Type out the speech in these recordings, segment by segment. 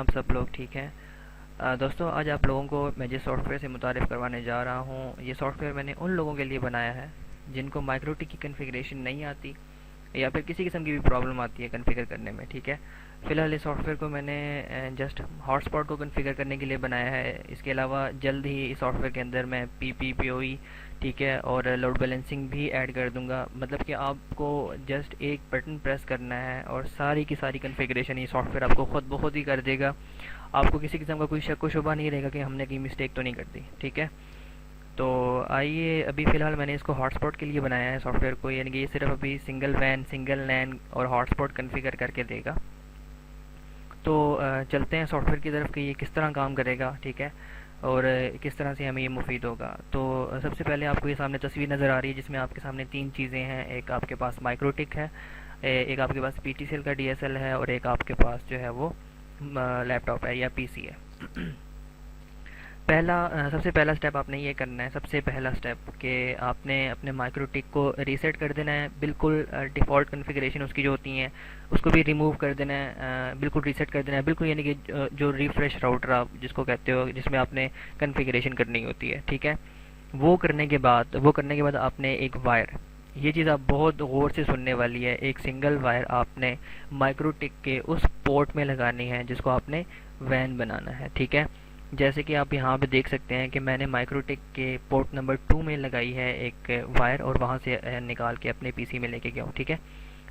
आप सब लोग ठीक हैं। दोस्तों, आज आप लोगों को मैं जिस सॉफ्टवेयर से मुतारिफ़ करवाने जा रहा हूँ, ये सॉफ्टवेयर मैंने उन लोगों के लिए बनाया है जिनको माइक्रोटिक की कॉन्फ़िगरेशन नहीं आती या फिर किसी किस्म की भी प्रॉब्लम आती है कॉन्फ़िगर करने में। ठीक है, फ़िलहाल इस सॉफ्टवेयर को मैंने जस्ट हॉटस्पॉट को कॉन्फ़िगर करने के लिए बनाया है। इसके अलावा जल्द ही इस सॉफ्टवेयर के अंदर मैं पी ठीक है, और लोड बैलेंसिंग भी ऐड कर दूंगा। मतलब कि आपको जस्ट एक बटन प्रेस करना है और सारी की सारी कॉन्फ़िगरेशन ये सॉफ्टवेयर आपको खुद ब खुद ही कर देगा। आपको किसी किस्म का कोई शक व शुबा नहीं रहेगा कि हमने कहीं मिस्टेक तो नहीं कर दी। ठीक है, तो आइए, अभी फ़िलहाल मैंने इसको हॉटस्पॉट के लिए बनाया है सॉफ्टवेयर को, यानी कि ये सिर्फ अभी सिंगल वैन, सिंगल लैन और हॉटस्पॉट कॉन्फ़िगर करके देगा। तो चलते हैं सॉफ्टवेयर की तरफ कि ये किस तरह काम करेगा। ठीक है, और किस तरह से हमें ये मुफीद होगा। तो सबसे पहले आपको ये सामने तस्वीर नज़र आ रही है जिसमें आपके सामने तीन चीज़ें हैं। एक आपके पास माइक्रोटिक है, एक आपके पास पीटीसीएल का डीएसएल है, और एक आपके पास जो है वो लैपटॉप है या पीसी है। सबसे पहला स्टेप आपने ये करना है, सबसे पहला स्टेप कि आपने अपने माइक्रोटिक को रीसेट कर देना है। बिल्कुल डिफ़ॉल्ट कॉन्फ़िगरेशन उसकी जो होती हैं उसको भी रिमूव कर देना है, बिल्कुल रीसेट कर देना है बिल्कुल, यानी कि जो रिफ़्रेश राउटर आप जिसको कहते हो, जिसमें आपने कॉन्फ़िगरेशन करनी होती है। ठीक है, वो करने के बाद आपने एक वायर, ये चीज़ आप बहुत गौर से सुनने वाली है, एक सिंगल वायर आपने माइक्रोटिक के उस पोर्ट में लगानी है जिसको आपने वैन बनाना है। ठीक है, जैसे कि आप यहाँ पे देख सकते हैं कि मैंने माइक्रोटिक के पोर्ट नंबर 2 में लगाई है एक वायर, और वहाँ से निकाल के अपने पीसी में लेके गया हूँ। ठीक है,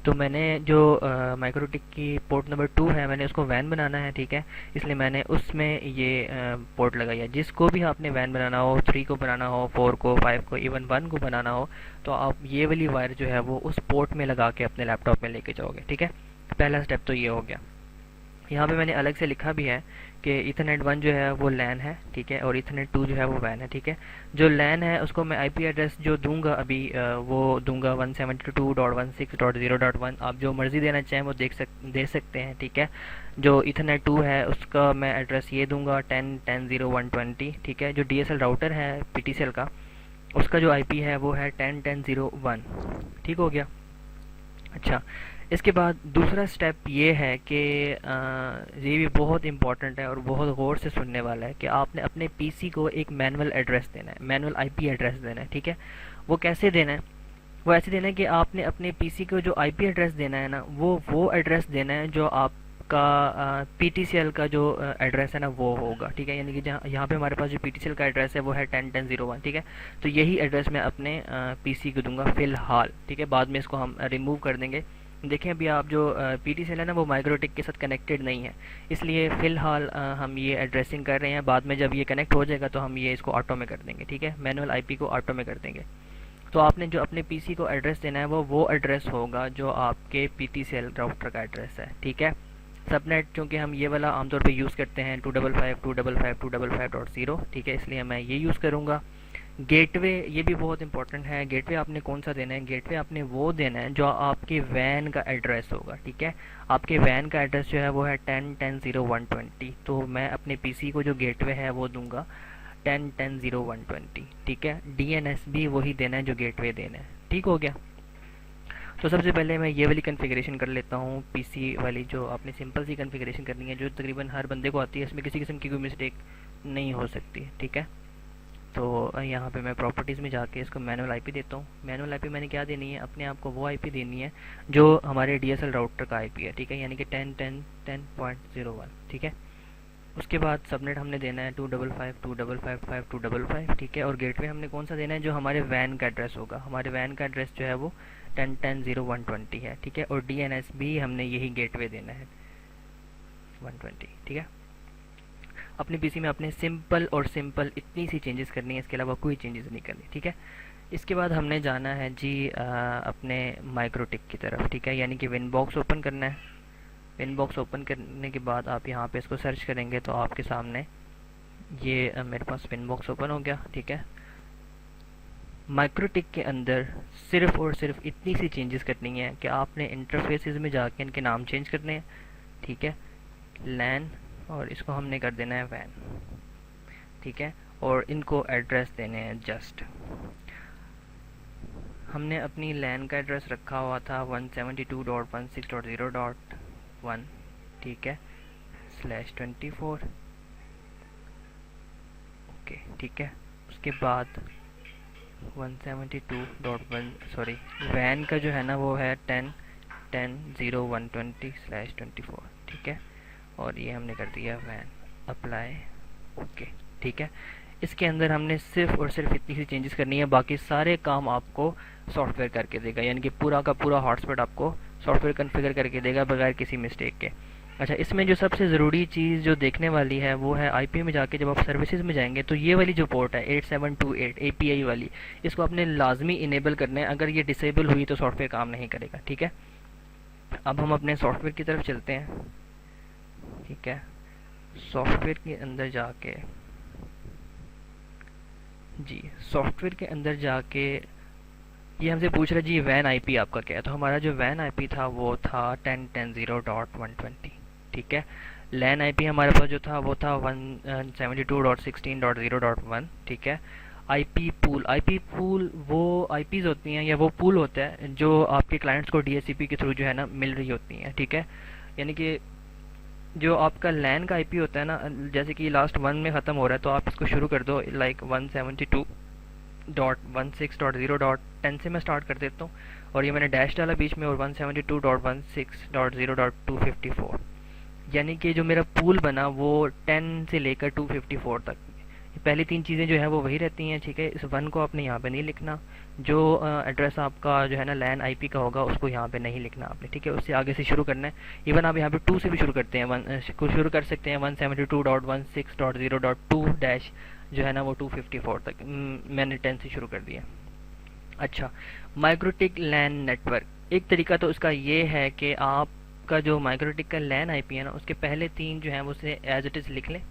तो मैंने जो माइक्रोटिक की पोर्ट नंबर 2 है, मैंने उसको वैन बनाना है। ठीक है, इसलिए मैंने उसमें ये पोर्ट लगाई है। जिसको भी आपने वैन बनाना हो, 3 को बनाना हो, 4 को, 5 को, इवन 1 को बनाना हो, तो आप ये वाली वायर जो है वो उस पोर्ट में लगा के अपने लैपटॉप में लेके जाओगे। ठीक है, पहला स्टेप तो ये हो गया। यहाँ पे मैंने अलग से लिखा भी है कि इथरनेट 1 जो है वो लैन है। ठीक है, और इथरनेट 2 जो है वो वैन है। ठीक है, जो लैन है उसको मैं आईपी एड्रेस जो दूंगा अभी, वो दूंगा 172.16.0.1। आप जो मर्ज़ी देना चाहें वो दे सकते हैं। ठीक है, जो इथरनेट 2 है उसका मैं एड्रेस ये दूंगा 10.10.0.120। ठीक है, जो डीएसएल राउटर है पीटीसीएल का, उसका जो आईपी है वो है 10.10.0.1। ठीक हो गया। अच्छा, इसके बाद दूसरा स्टेप ये है कि ये भी बहुत इंपॉर्टेंट है और बहुत गौर से सुनने वाला है कि आपने अपने पीसी को एक मैनुअल एड्रेस देना है, मैनुअल आईपी एड्रेस देना है। ठीक है, वो कैसे देना है? वो ऐसे देना है कि आपने अपने पीसी को जो आईपी एड्रेस देना है ना, वो एड्रेस देना है जो आपका पीटीसीएल का जो एड्रेस है ना वो होगा। ठीक है, यानी कि जहाँ यहाँ पे हमारे पास जो पीटीसीएल का एड्रेस है वो है 10.10.0.1। ठीक है, तो यही एड्रेस मैं अपने पीसी को दूंगा फ़िलहाल। ठीक है, बाद में इसको हम रिमूव कर देंगे। देखें, अभी आप जो पीटीसीएल है ना वो माइक्रोटिक के साथ कनेक्टेड नहीं है, इसलिए फ़िलहाल हम ये एड्रेसिंग कर रहे हैं। बाद में जब ये कनेक्ट हो जाएगा तो हम ये इसको ऑटो में कर देंगे। ठीक है, मैनुअल आईपी को ऑटो में कर देंगे। तो आपने जो अपने पीसी को एड्रेस देना है वो एड्रेस होगा जो आपके पीटीसीएल राउटर का एड्रेस है। ठीक है, सबनेट चूँकि हम ये वाला आमतौर पे यूज़ करते हैं 255.255.255.0। ठीक है, इसलिए मैं ये यूज़ करूँगा। गेटवे, ये भी बहुत इंपॉर्टेंट है। गेटवे आपने कौन सा देना है? गेटवे आपने वो देना है जो आपके वैन का एड्रेस होगा। ठीक है, आपके वैन का एड्रेस जो है वो है 10.10.0.120। तो मैं अपने पीसी को जो गेटवे है वो दूंगा 10.10.0.120। ठीक है, डीएनएस भी वही देना है जो गेटवे देना है। ठीक हो गया। तो सबसे पहले मैं ये वाली कॉन्फ़िगरेशन कर लेता हूँ, पीसी वाली जो आपने सिंपल सी कॉन्फ़िगरेशन करनी है जो तकरीबन हर बंदे को आती है, इसमें किसी किस्म की कोई मिस्टेक नहीं हो सकती। ठीक है, तो यहाँ पे मैं प्रॉपर्टीज़ में जाके इसको मैनुअल आईपी देता हूँ। मैनुअल आईपी मैंने क्या देनी है? अपने आप को वो आईपी देनी है जो हमारे डीएसएल राउटर का आईपी है। ठीक है, यानी कि 10.10.10.01। ठीक है, उसके बाद सबनेट हमने देना है 255.255.255। ठीक है, और गेटवे हमने कौन सा देना है? जो हमारे वैन का एड्रेस होगा। हमारे वैन का एड्रेस जो है वो 10.10.0.120 है। ठीक है, और डीएनएस भी हमने यही गेटवे देना है 120। ठीक है, अपने पीसी में अपने सिंपल और सिंपल इतनी सी चेंजेस करनी है, इसके अलावा कोई चेंजेस नहीं करनी। ठीक है, इसके बाद हमने जाना है जी अपने माइक्रोटिक की तरफ। ठीक है, यानी कि विनबॉक्स ओपन करना है। विनबॉक्स ओपन करने के बाद आप यहाँ पे इसको सर्च करेंगे तो आपके सामने ये मेरे पास विनबॉक्स ओपन हो गया। ठीक है, माइक्रोटिक के अंदर सिर्फ और सिर्फ इतनी सी चेंजेस करनी है कि आपने इंटरफेसेस में जाके इनके नाम चेंज करने हैं। ठीक है, लैन, और इसको हमने कर देना है वैन। ठीक है, और इनको एड्रेस देने हैं जस्ट। हमने अपनी लैन का एड्रेस रखा हुआ था 172.16.0.1। ठीक है, 172.168.1.20/24। ओके ठीक है। उसके बाद 172.1 सॉरी वैन का जो है ना वो है 10.10.0.120/24 ठीक है। और ये हमने कर दिया वैन अप्लाई। ओके ठीक है। इसके अंदर हमने सिर्फ और सिर्फ इतनी सी चेंजेस करनी है, बाकी सारे काम आपको सॉफ्टवेयर करके देगा, यानी कि पूरा का पूरा हॉटस्पॉट आपको सॉफ्टवेयर कॉन्फ़िगर करके देगा बगैर किसी मिस्टेक के। अच्छा, इसमें जो सबसे ज़रूरी चीज़ जो देखने वाली है वो है आईपी में जाके जब आप सर्विसेज में जाएंगे तो ये वाली जो पोर्ट है 8728 एपीआई वाली, इसको आपने लाजमी इनेबल करना है। अगर ये डिसेबल हुई तो सॉफ्टवेयर काम नहीं करेगा ठीक है। अब हम अपने सॉफ्टवेयर की तरफ चलते हैं ठीक है। सॉफ्टवेयर के अंदर जाके जी सॉफ्टवेयर के अंदर जाके ये हमसे पूछ रहा है जी वैन आईपी आपका क्या है। तो हमारा जो वैन आईपी था वो था 10.10.0.120 ठीक है। लैन आईपी हमारे पास जो था वो था 172.16.0.1 ठीक है। आईपी पूल वो आईपीज होती हैं या वो पूल होता है जो आपके क्लाइंट्स को डीएचसीपी के थ्रू जो है ना मिल रही होती हैं ठीक है। यानी कि जो आपका लैन का आईपी होता है ना, जैसे कि लास्ट वन में ख़त्म हो रहा है तो आप इसको शुरू कर दो लाइक 172.16.0.10 से मैं स्टार्ट कर देता हूँ। और ये मैंने डैश डाला बीच में और 172.16.0.254, यानी कि जो मेरा पूल बना वो 10 से लेकर 254 तक। पहली तीन चीज़ें जो है वो वही रहती हैं ठीक है। इस वन को आपने यहाँ पे नहीं लिखना, जो एड्रेस आपका जो है ना लैन आईपी का होगा उसको यहाँ पे नहीं लिखना आपने ठीक है। उससे आगे से शुरू करना है। इवन आप यहाँ पे 2 से भी शुरू करते हैं, शुरू कर सकते हैं 172.16.0.2 डैश जो है ना वो 254 तक। मैंने 10 से शुरू कर दिया। अच्छा, माइक्रोटिक लैन नेटवर्क, एक तरीका तो उसका ये है कि आपका जो माइक्रोटिक का लैन आईपी है ना उसके पहले तीन जो हैं वो उसे एज इट इज़ लिख लें।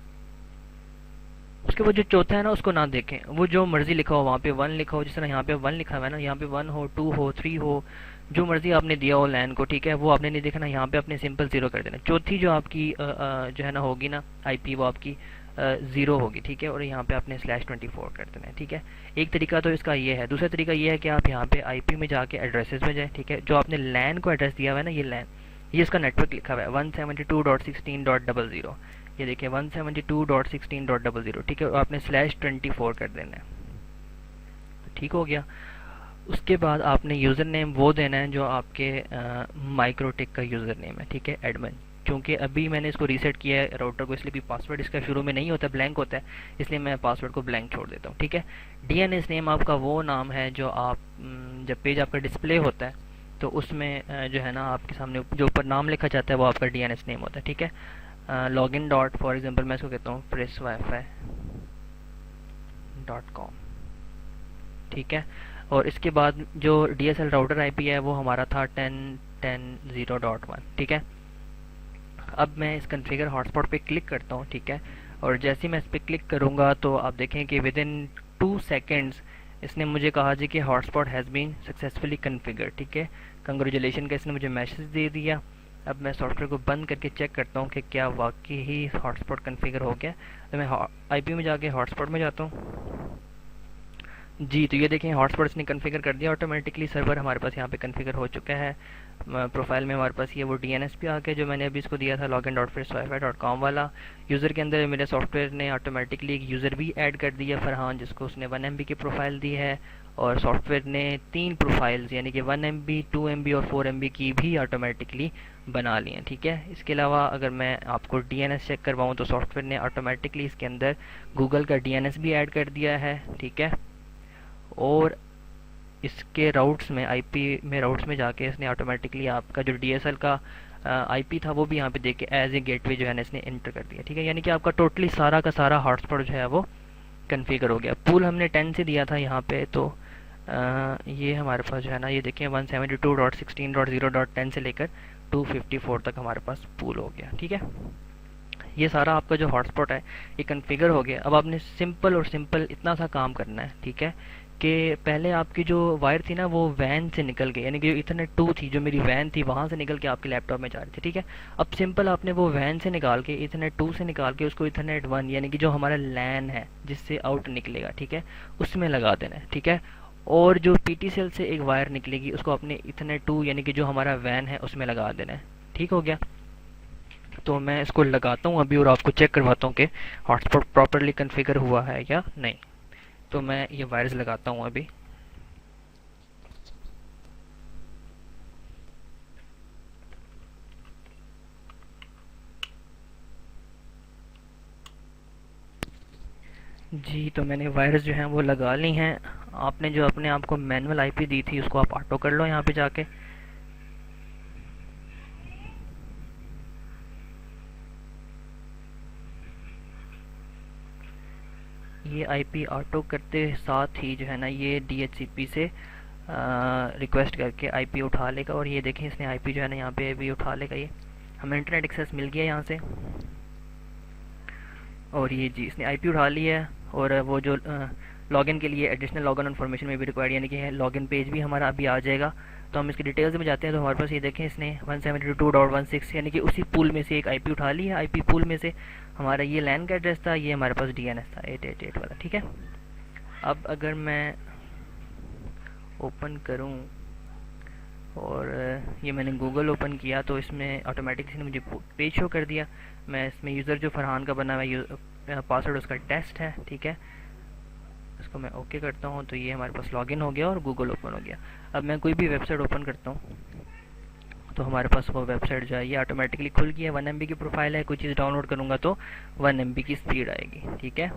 उसके बाद जो चौथा है ना उसको ना देखें, वो जो मर्जी लिखा हो वहाँ पे 1 लिखा हो, जिस तरह यहाँ पे 1 लिखा हुआ है ना, यहाँ पे 1 हो 2 हो 3 हो, जो मर्जी आपने दिया हो लैन को ठीक है, वो आपने नहीं देखना। यहाँ पे अपने सिंपल 0 कर देना। चौथी जो आपकी जो है ना होगी ना आईपी वो आपकी 0 होगी ठीक है। और यहाँ पे आपने /24 कर देना है ठीक है। एक तरीका तो इसका ये है। दूसरा तरीका ये है कि आप यहाँ पे आईपी में जाके एड्रेसेस में जाए ठीक है। जो आपने लैन को एड्रेस दिया हुआ है ना, ये लैन, ये इसका नेटवर्क लिखा हुआ है 172.16.00, ये देखिए 172.16.00 ठीक है। और आपने /24 कर देना है, ठीक हो गया। उसके बाद आपने यूज़र नेम वो देना है जो आपके माइक्रोटिक का यूज़र नेम है ठीक है, एडमिन। क्योंकि अभी मैंने इसको रीसेट किया है राउटर को, इसलिए भी पासवर्ड इसका शुरू में नहीं होता, ब्लैंक होता है, इसलिए मैं पासवर्ड को ब्लैंक छोड़ देता हूँ ठीक है। डीएनएस नेम आपका वो नाम है जो आप जब पेज आपका डिस्प्ले होता है तो उसमें जो है ना आपके सामने जो ऊपर नाम लिखा जाता है वो आपका डीएनएस नेम होता है ठीक है। लॉगिन डॉट फॉर एग्जांपल मैं इसको कहता हूँ presswifi.com ठीक है। और इसके बाद जो डीएसएल राउटर आईपी है वो हमारा था 10.10.0.1 ठीक है। अब मैं इस कॉन्फ़िगर हॉटस्पॉट पे क्लिक करता हूँ ठीक है। और जैसे ही मैं इस पर क्लिक करूँगा तो आप देखें कि विद इन 2 सेकेंड्स इसने मुझे कहा जी कि hotspot has been successfully configure ठीक है। कंग्रेचुलेशन का इसने मुझे मैसेज दे दिया। अब मैं सॉफ्टवेयर को बंद करके चेक करता हूँ कि क्या वाकई ही हॉटस्पॉट कॉन्फ़िगर हो गया। तो मैं आईपी में जाके हॉटस्पॉट में जाता हूँ जी। तो ये देखें हॉटस्पॉट इसने कॉन्फ़िगर कर दिया ऑटोमेटिकली। सर्वर हमारे पास यहाँ पे कॉन्फ़िगर हो चुका है। प्रोफाइल में हमारे पास ये वो डीएनएस भी आ गया जो मैंने अभी इसको दिया था login.presswifi.com वाला। यूज़र के अंदर मेरे सॉफ्टवेयर ने ऑटोमेटिकली एक यूज़र भी ऐड कर दिया फरहान, जिसको उसने 1 MB की प्रोफाइल दी है। और सॉफ्टवेयर ने 3 प्रोफाइल्स यानी कि 1 MB 2 MB और 4 MB की भी ऑटोमेटिकली बना ली हैं ठीक है। इसके अलावा अगर मैं आपको डीएनएस चेक करवाऊँ तो सॉफ्टवेयर ने ऑटोमेटिकली इसके अंदर गूगल का डीएनएस भी ऐड कर दिया है ठीक है। और इसके राउट्स में आईपी में राउट्स में जाके इसने ऑटोमेटिकली आपका जो डीएसएल का आईपी था वो भी यहाँ पे देख के एज ए गेटवे जो है ना इसने एंटर कर दिया ठीक है। यानी कि आपका टोटली सारा का सारा हॉटस्पॉट जो है वो कॉन्फ़िगर हो गया। पूल हमने 10 से दिया था यहाँ पे, तो ये हमारे पास जो है ना ये देखें 172.16.0.10 से लेकर 254 तक हमारे पास पूल हो गया ठीक है। ये सारा आपका जो हॉटस्पॉट है ये कॉन्फ़िगर हो गया। अब आपने सिंपल और सिंपल इतना सा काम करना है ठीक है कि पहले आपकी जो वायर थी ना वो वैन से निकल के, यानी कि जो इथरनेट 2 थी जो मेरी वैन थी वहाँ से निकल के आपके लैपटॉप में जा रही थी ठीक है। अब सिंपल आपने वो वैन से निकाल के इथरनेट 2 से निकाल के उसको इथरनेट 1 यानी कि जो हमारा लैन है जिससे आउट निकलेगा ठीक है उसमें लगा देना है ठीक है। और जो पीटीसीएल से एक वायर निकलेगी उसको अपने इथरनेट 2 यानी कि जो हमारा वैन है उसमें लगा देना है, ठीक हो गया। तो मैं इसको लगाता हूँ अभी और आपको चेक करवाता हूँ कि हॉटस्पॉट प्रॉपरली कॉन्फ़िगर हुआ है या नहीं। तो मैं ये वायरस लगाता हूँ अभी। जी, तो मैंने वायरस जो हैं वो लगा ली हैं। आपने जो अपने आप को मैनुअल आईपी दी थी उसको आप ऑटो कर लो यहाँ पे जाके। ये आईपी ऑटो करते साथ ही जो है ना ये डीएचसीपी से रिक्वेस्ट करके आईपी उठा लेगा। और ये देखें इसने आईपी जो है ना यहाँ पे अभी उठा लेगा। ये हमें इंटरनेट एक्सेस मिल गया यहाँ से। और ये जी इसने आईपी उठा लिया है। और वो जो लॉगिन के लिए एडिशनल लॉगिन इन्फॉर्मेशन में भी रिक्वायर्ड यानी कि लॉगिन पेज भी हमारा अभी आ जाएगा। तो हम इसकी डिटेल्स में जाते हैं। तो हमारे पास ये देखें इसने 172.16 यानी कि उसी पूल में से एक आईपी उठा लिया। आईपी पूल में से हमारा ये लैन का एड्रेस था, ये हमारे पास डीएनएस था 888 वाला। ठीक है, अब अगर मैं ओपन करूं और ये मैंने गूगल ओपन किया तो इसमें ऑटोमेटिक इसने मुझे पेज शो कर दिया। मैं इसमें यूज़र जो फरहान का बना हुआ है पासवर्ड उसका टेस्ट है। ठीक है, इसको मैं ओके करता हूँ तो ये हमारे पास लॉगिन हो गया और गूगल ओपन हो गया। अब मैं कोई भी वेबसाइट ओपन करता हूँ तो हमारे पास वो वेबसाइट जो है ये ऑटोमेटिकली खुल गई है। 1 MB की प्रोफाइल है। कोई चीज़ डाउनलोड करूँगा तो 1 MB की स्पीड आएगी। ठीक है,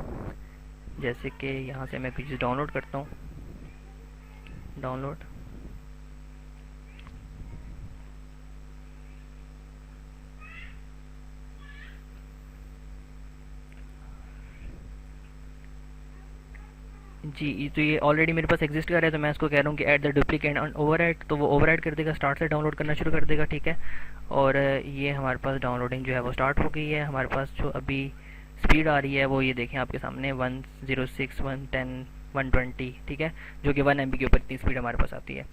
जैसे कि यहाँ से मैं कोई चीज़ डाउनलोड करता हूँ। डाउनलोड जी, तो ये ऑलरेडी मेरे पास एग्जिस्ट कर रहा है। तो मैं इसको कह रहा हूँ कि add the duplicate on overwrite, तो वो ओवरराइट कर देगा, स्टार्ट से डाउनलोड करना शुरू कर देगा। ठीक है, और ये हमारे पास डाउनलोडिंग जो है वो स्टार्ट हो गई है। हमारे पास जो अभी स्पीड आ रही है वो ये देखें आपके सामने 106 110 120। ठीक है, जो कि 1 MB के ऊपर इतनी स्पीड हमारे पास आती है।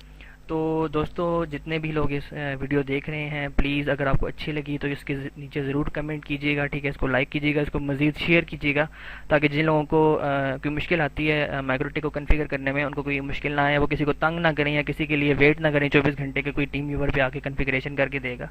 तो दोस्तों जितने भी लोग इस वीडियो देख रहे हैं, प्लीज़ अगर आपको अच्छी लगी तो इसके नीचे ज़रूर कमेंट कीजिएगा। ठीक है, इसको लाइक कीजिएगा, इसको मज़ीद शेयर कीजिएगा ताकि जिन लोगों को कोई मुश्किल आती है माइक्रोटिक को कॉन्फ़िगर करने में, उनको कोई मुश्किल ना आए, वो किसी को तंग ना करें या किसी के लिए वेट ना करें 24 घंटे के। कोई टीम व्यूवर पे आके कॉन्फ़िगरेशन करके देगा।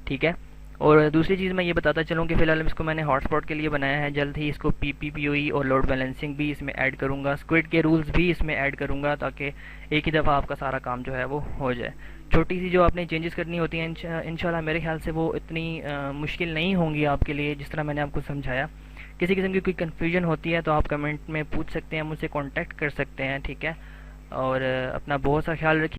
ठीक है, और दूसरी चीज़ मैं ये बताता चलूँ कि फ़िलहाल इसको मैंने हॉटस्पॉट के लिए बनाया है। जल्द ही इसको PPPoE और लोड बैलेंसिंग भी इसमें ऐड करूँगा, स्क्विड के रूल्स भी इसमें ऐड करूँगा ताकि एक ही दफ़ा आपका सारा काम जो है वो हो जाए। छोटी सी जो आपने चेंजेस करनी होती हैं इंशाल्लाह मेरे ख्याल से वो इतनी मुश्किल नहीं होंगी आपके लिए, जिस तरह मैंने आपको समझाया। किसी किस्म की कोई कन्फ्यूजन होती है तो आप कमेंट में पूछ सकते हैं, मुझसे कॉन्टैक्ट कर सकते हैं। ठीक है, और अपना बहुत सा ख्याल रखिए।